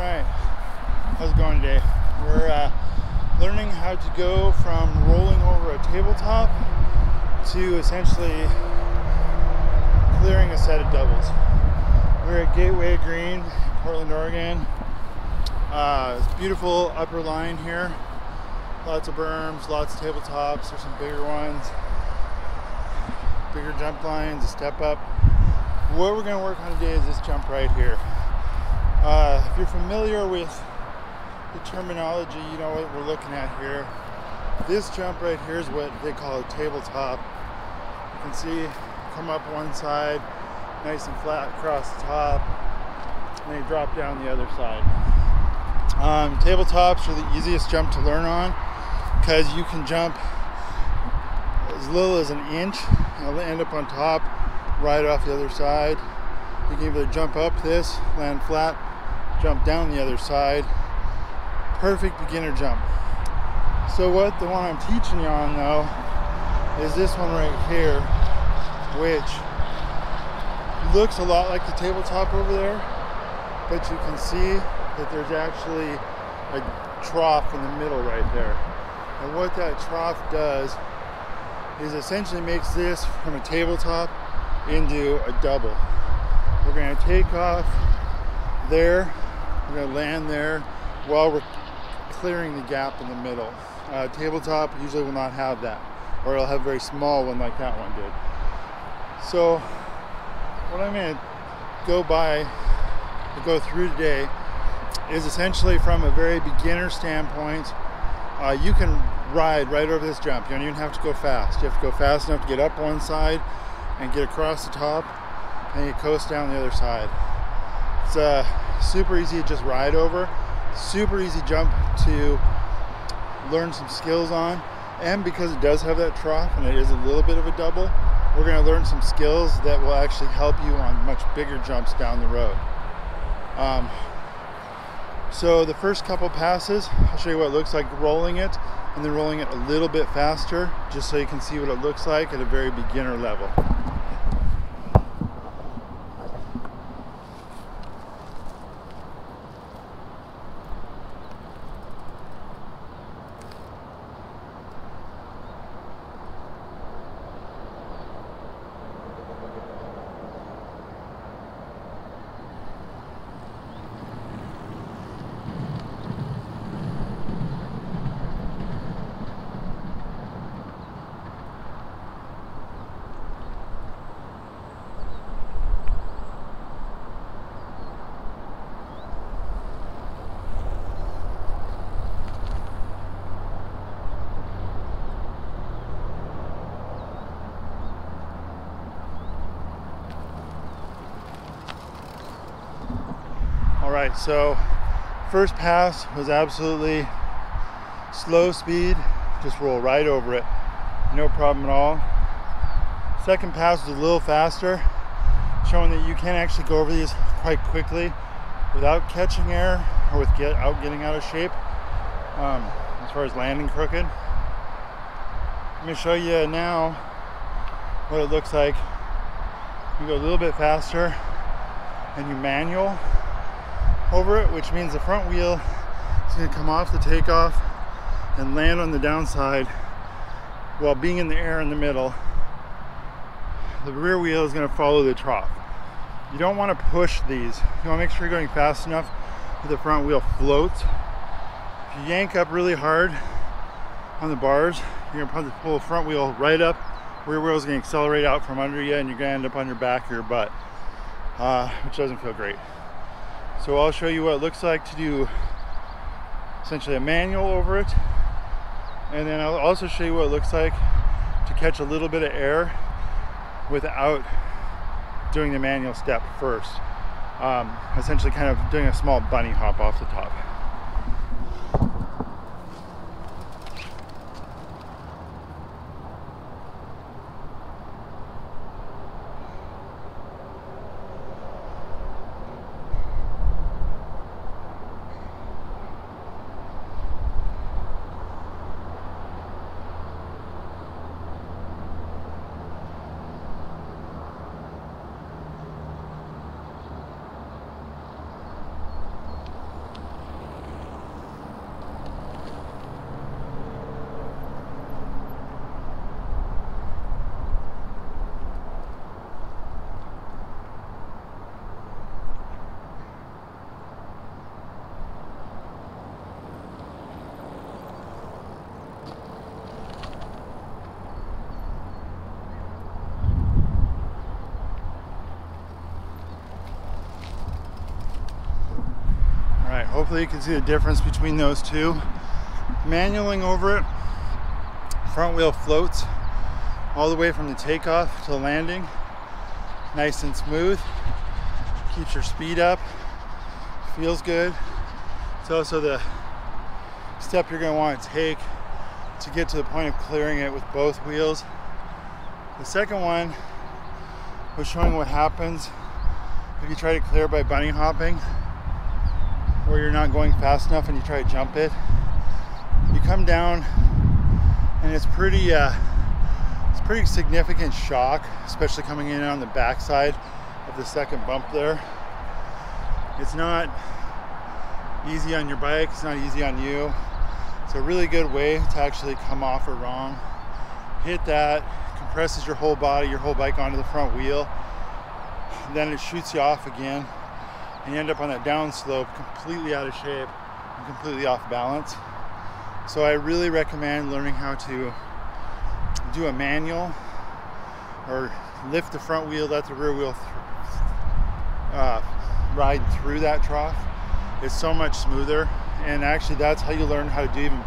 Alright, how's it going today? We're learning how to go from rolling over a tabletop to essentially clearing a set of doubles. We're at Gateway Green in Portland, Oregon. It's beautiful upper line here. Lots of berms, lots of tabletops. There's some bigger ones, bigger jump lines, a step up. What we're going to work on today is this jump right here. If you're familiar with the terminology, you know what we're looking at here. This jump right here is what they call a tabletop. You can see come up one side, nice and flat across the top, and they drop down the other side. Tabletops are the easiest jump to learn on because you can jump as little as an inch and it'll end up on top, right off the other side. You can either jump up this, land flat, jump down the other side. Perfect beginner jump. So what the one I'm teaching you on though is this one right here, which looks a lot like the tabletop over there, but you can see that there's actually a trough in the middle right there. And what that trough does is essentially makes this from a tabletop into a double. We're going to take off there, we're going to land there while we're clearing the gap in the middle. Tabletop usually will not have that, or it'll have a very small one like that one did. So what I'm going to go through today is essentially from a very beginner standpoint. You can ride right over this jump. You don't even have to go fast. You have to go fast enough to get up one side and get across the top, and you coast down the other side. It's super easy to just ride over. Super easy jump to learn some skills on, and because it does have that trough and it is a little bit of a double, we're going to learn some skills that will actually help you on much bigger jumps down the road. So the first couple passes, I'll show you what it looks like rolling it, and then rolling it a little bit faster, just so you can see what it looks like at a very beginner level. Alright, so first pass was absolutely slow speed, just roll right over it, no problem at all. Second pass was a little faster, showing that you can actually go over these quite quickly without catching air or getting out of shape as far as landing crooked. I'm going to show you now what it looks like. You go a little bit faster and you manual over it, which means the front wheel is going to come off the takeoff and land on the downside while being in the air in the middle. The rear wheel is going to follow the trough. You don't want to push these. You want to make sure you're going fast enough that the front wheel floats. If you yank up really hard on the bars, you're going to pull the front wheel right up. Rear wheel is going to accelerate out from under you, and you're going to end up on your back or your butt, which doesn't feel great. So I'll show you what it looks like to do essentially a manual over it, and then I'll also show you what it looks like to catch a little bit of air without doing the manual step first. Essentially kind of doing a small bunny hop off the top. Hopefully you can see the difference between those two. Manualing over it, front wheel floats all the way from the takeoff to the landing, nice and smooth, keeps your speed up, feels good. It's also the step you're going to want to take to get to the point of clearing it with both wheels. The second one was showing what happens if you try to clear by bunny hopping, where you're not going fast enough and you try to jump it. You come down and it's pretty significant shock, especially coming in on the backside of the second bump there. It's not easy on your bike, it's not easy on you. It's a really good way to actually come off it wrong. Hit that, compresses your whole body, your whole bike onto the front wheel. Then it shoots you off again, and you end up on that down slope completely out of shape and completely off balance. So I really recommend learning how to do a manual or lift the front wheel, let the rear wheel ride through that trough. It's so much smoother, and actually that's how you learn how to do even